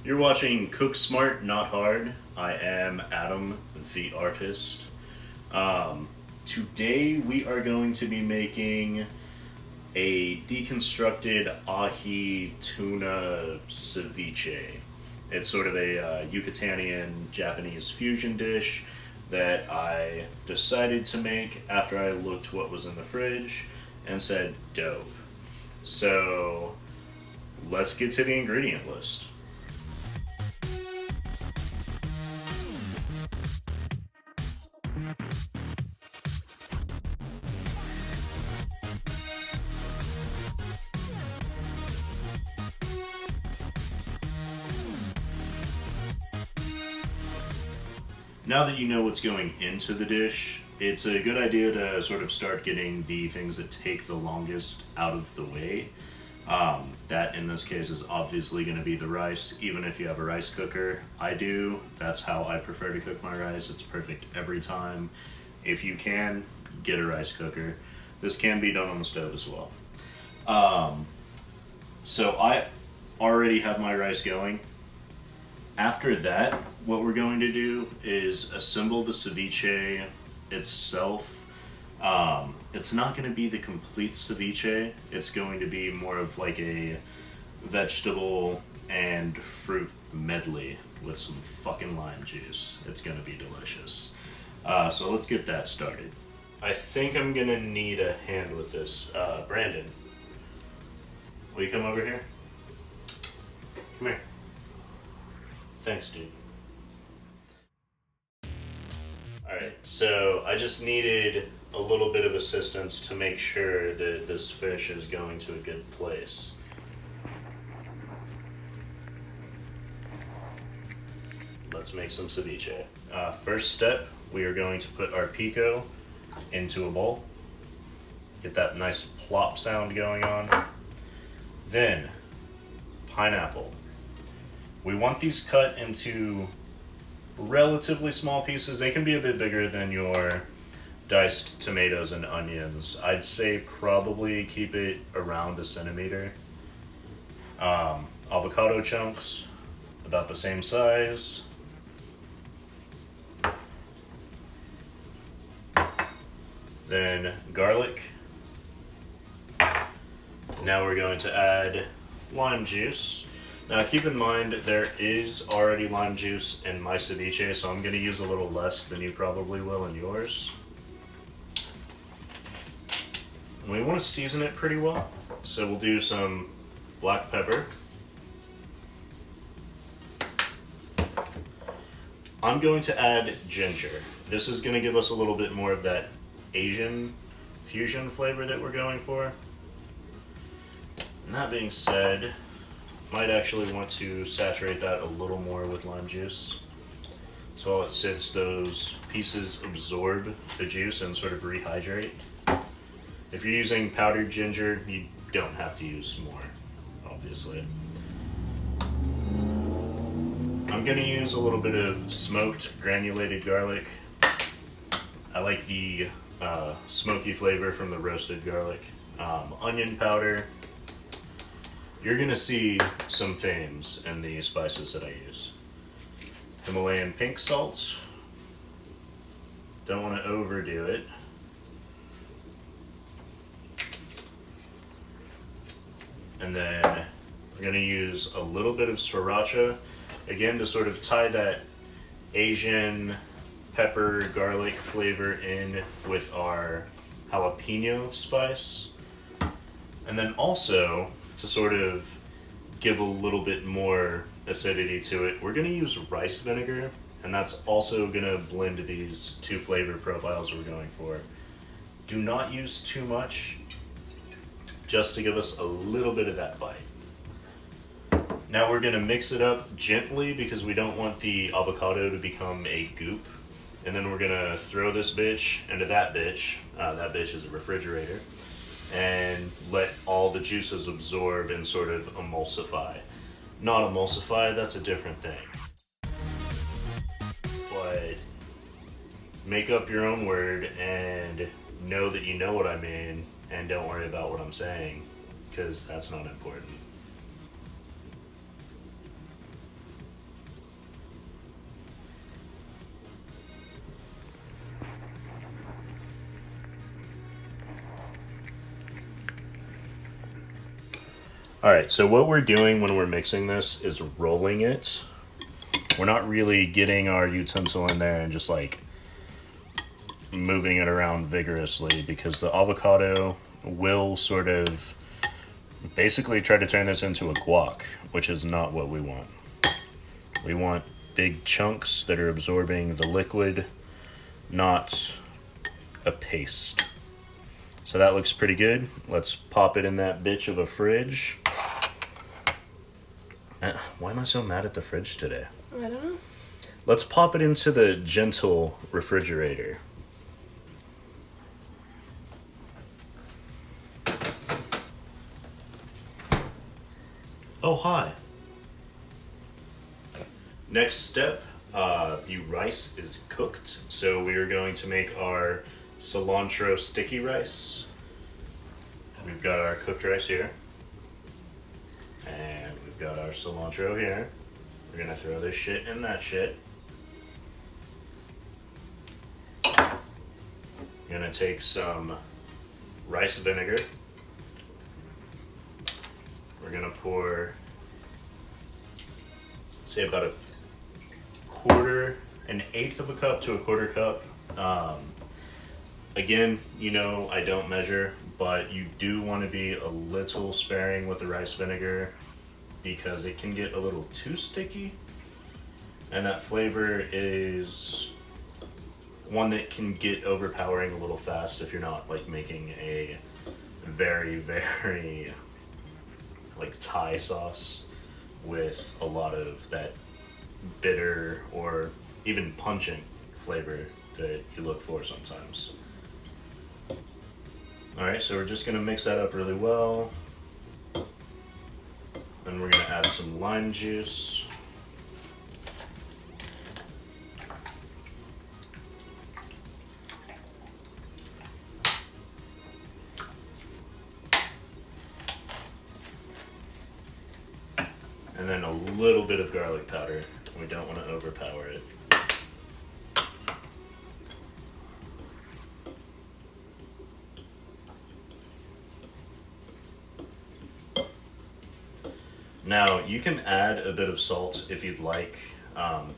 You're watching Cook Smart, Not Hard. I am Aadam the Artist. Today we are going to be making a deconstructed ahi tuna ceviche. It's sort of a Yucatanian Japanese fusion dish that I decided to make after I looked what was in the fridge and said, dope. So let's get to the ingredient list. Now that you know what's going into the dish, it's a good idea to sort of start getting the things that take the longest out of the way. That in this case is obviously going to be the rice, even if you have a rice cooker. I do. That's how I prefer to cook my rice. It's perfect every time. If you can, get a rice cooker. This can be done on the stove as well. So I already have my rice going. After that, what we're going to do is assemble the ceviche itself. It's not going to be the complete ceviche. It's going to be more of like a vegetable and fruit medley with some fucking lime juice. It's going to be delicious. So let's get that started. I think I'm going to need a hand with this. Brandon, will you come over here? Come here. Thanks, dude. Alright, so I just needed a little bit of assistance to make sure that this fish is going to a good place. Let's make some ceviche. First step, we are going to put our pico into a bowl. Get that nice plop sound going on. Then, pineapple. We want these cut into relatively small pieces. They can be a bit bigger than your diced tomatoes and onions. I'd say probably keep it around a centimeter. Avocado chunks, about the same size. Then garlic. Now we're going to add lime juice. Now keep in mind there is already lime juice in my ceviche, so I'm going to use a little less than you probably will in yours. And we want to season it pretty well, so we'll do some black pepper. I'm going to add ginger. This is going to give us a little bit more of that Asian fusion flavor that we're going for. And that being said, might actually want to saturate that a little more with lime juice. So while it sits, those pieces absorb the juice and sort of rehydrate. If you're using powdered ginger, you don't have to use more, obviously. I'm gonna use a little bit of smoked granulated garlic. I like the smoky flavor from the roasted garlic. Onion powder. You're gonna see some themes in the spices that I use. Himalayan pink salt. Don't want to overdo it. And then we're gonna use a little bit of sriracha, again to sort of tie that Asian pepper garlic flavor in with our jalapeno spice. And then also, to sort of give a little bit more acidity to it, we're going to use rice vinegar, and that's also going to blend these two flavor profiles we're going for. Do not use too much, just to give us a little bit of that bite. Now we're going to mix it up gently because we don't want the avocado to become a goop. And then we're going to throw this bitch into that bitch. That bitch is a refrigerator. And let all the juices absorb and sort of emulsify. Not emulsify, that's a different thing. But make up your own word and know that you know what I mean, and don't worry about what I'm saying, because that's not important. Alright, so what we're doing when we're mixing this is rolling it. We're not really getting our utensil in there and just like moving it around vigorously, because the avocado will sort of basically try to turn this into a guac, which is not what we want. We want big chunks that are absorbing the liquid, not a paste. So that looks pretty good. Let's pop it in that bitch of a fridge. Why am I so mad at the fridge today? I don't know. Let's pop it into the gentle refrigerator. Oh, hi. Next step, the rice is cooked. So we are going to make our cilantro sticky rice. We've got our cooked rice here. And we've got our cilantro here. We're gonna throw this shit in that shit. We're gonna take some rice vinegar. We're gonna pour, say, about an eighth of a cup to a quarter cup. Again, you know I don't measure, but you do want to be a little sparing with the rice vinegar because it can get a little too sticky, and that flavor is one that can get overpowering a little fast if you're not like making a very, very like Thai sauce with a lot of that bitter or even pungent flavor that you look for sometimes. Alright, so we're just going to mix that up really well. Then we're going to add some lime juice. And then a little bit of garlic powder. We don't want to overpower it. Now, you can add a bit of salt if you'd like.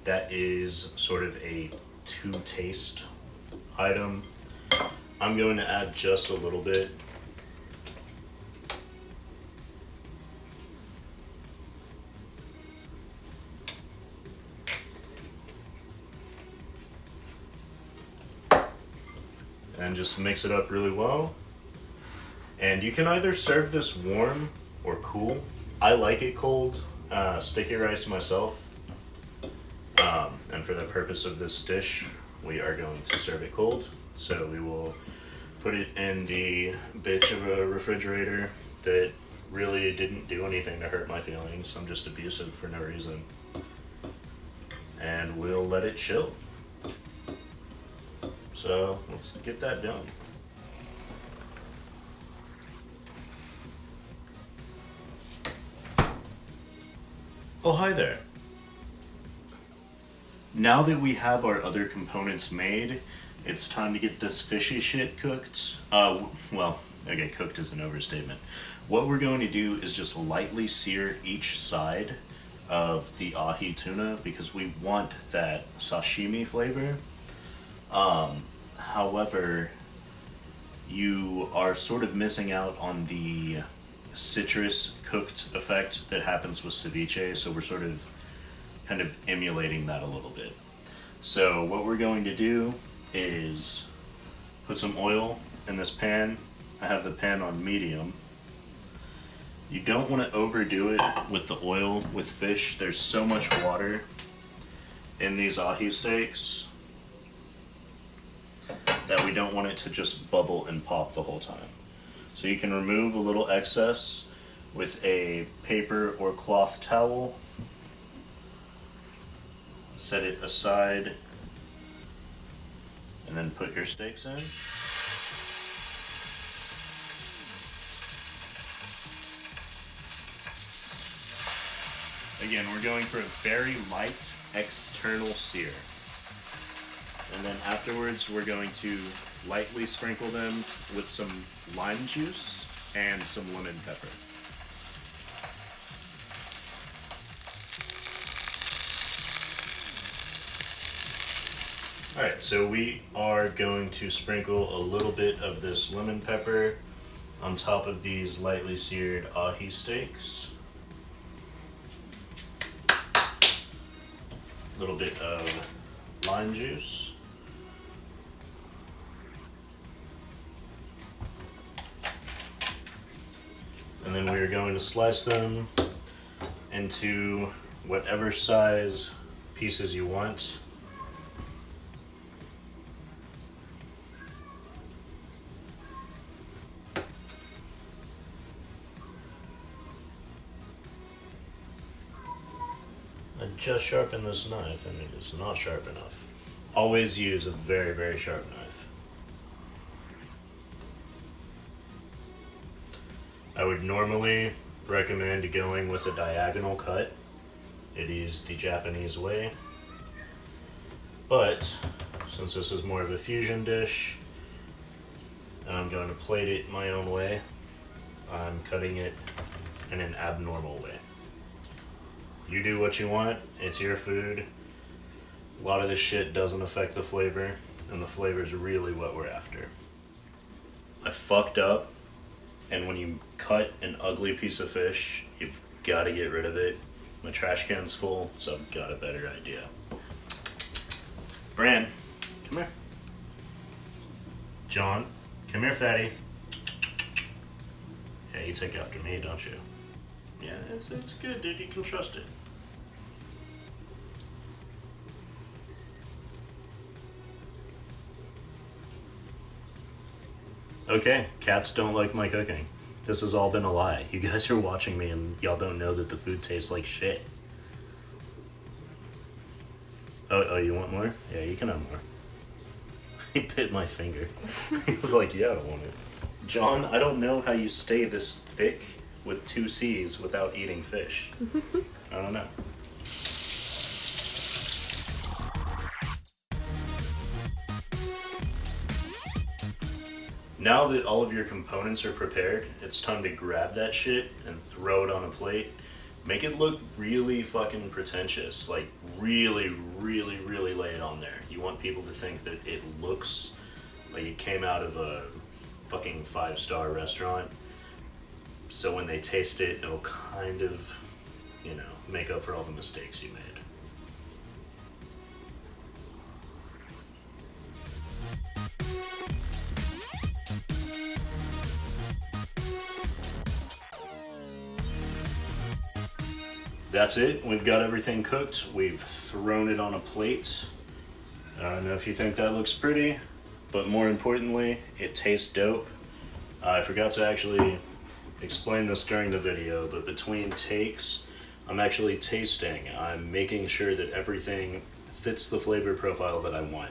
That is sort of a to-taste item. I'm going to add just a little bit. And just mix it up really well. And you can either serve this warm or cool. I like it cold, sticky rice myself. And for the purpose of this dish, we are going to serve it cold. So we will put it in the bitch of a refrigerator that really didn't do anything to hurt my feelings. I'm just abusive for no reason. And we'll let it chill. So let's get that done. Oh, hi there. Now that we have our other components made, it's time to get this fishy shit cooked. Well, okay, cooked is an overstatement. What we're going to do is just lightly sear each side of the ahi tuna because we want that sashimi flavor. However, you are sort of missing out on the citrus cooked effect that happens with ceviche, so we're sort of kind of emulating that a little bit. So what we're going to do is put some oil in this pan. I have the pan on medium. You don't want to overdo it with the oil with fish. There's so much water in these ahi steaks that we don't want it to just bubble and pop the whole time. So you can remove a little excess with a paper or cloth towel. Set it aside and then put your steaks in. Again, we're going for a very light external sear. And then afterwards, we're going to lightly sprinkle them with some lime juice and some lemon pepper. Alright, so we are going to sprinkle a little bit of this lemon pepper on top of these lightly seared ahi steaks. A little bit of lime juice. And then we are going to slice them into whatever size pieces you want. I just sharpened this knife and it is not sharp enough. Always use a very, very sharp knife. I would normally recommend going with a diagonal cut. It is the Japanese way. But since this is more of a fusion dish and I'm going to plate it my own way, I'm cutting it in an abnormal way. You do what you want, it's your food. A lot of this shit doesn't affect the flavor, and the flavor is really what we're after. I fucked up, and when you cut an ugly piece of fish, you've got to get rid of it. My trash can's full, so I've got a better idea. Bran, come here. John, come here, fatty. Yeah, you take after me, don't you? Yeah, it's good, dude. You can trust it. Okay, cats don't like my cooking. This has all been a lie. You guys are watching me and y'all don't know that the food tastes like shit. Oh, you want more? Yeah, you can have more. He bit my finger. He was like, yeah, I don't want it. John, I don't know how you stay this thick with 2 C's without eating fish. I don't know. Now that all of your components are prepared, it's time to grab that shit and throw it on a plate. Make it look really fucking pretentious. Like, really, really, really lay it on there. You want people to think that it looks like it came out of a fucking 5-star restaurant. So when they taste it, it'll kind of, you know, make up for all the mistakes you made. That's it. We've got everything cooked. We've thrown it on a plate. I don't know if you think that looks pretty, but more importantly, it tastes dope. I forgot to actually explain this during the video, but between takes, I'm actually tasting. I'm making sure that everything fits the flavor profile that I want.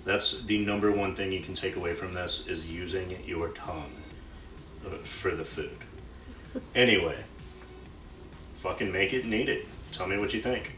That's the #1 thing you can take away from this, is using your tongue for the food. Anyway, fucking make it and eat it. Tell me what you think.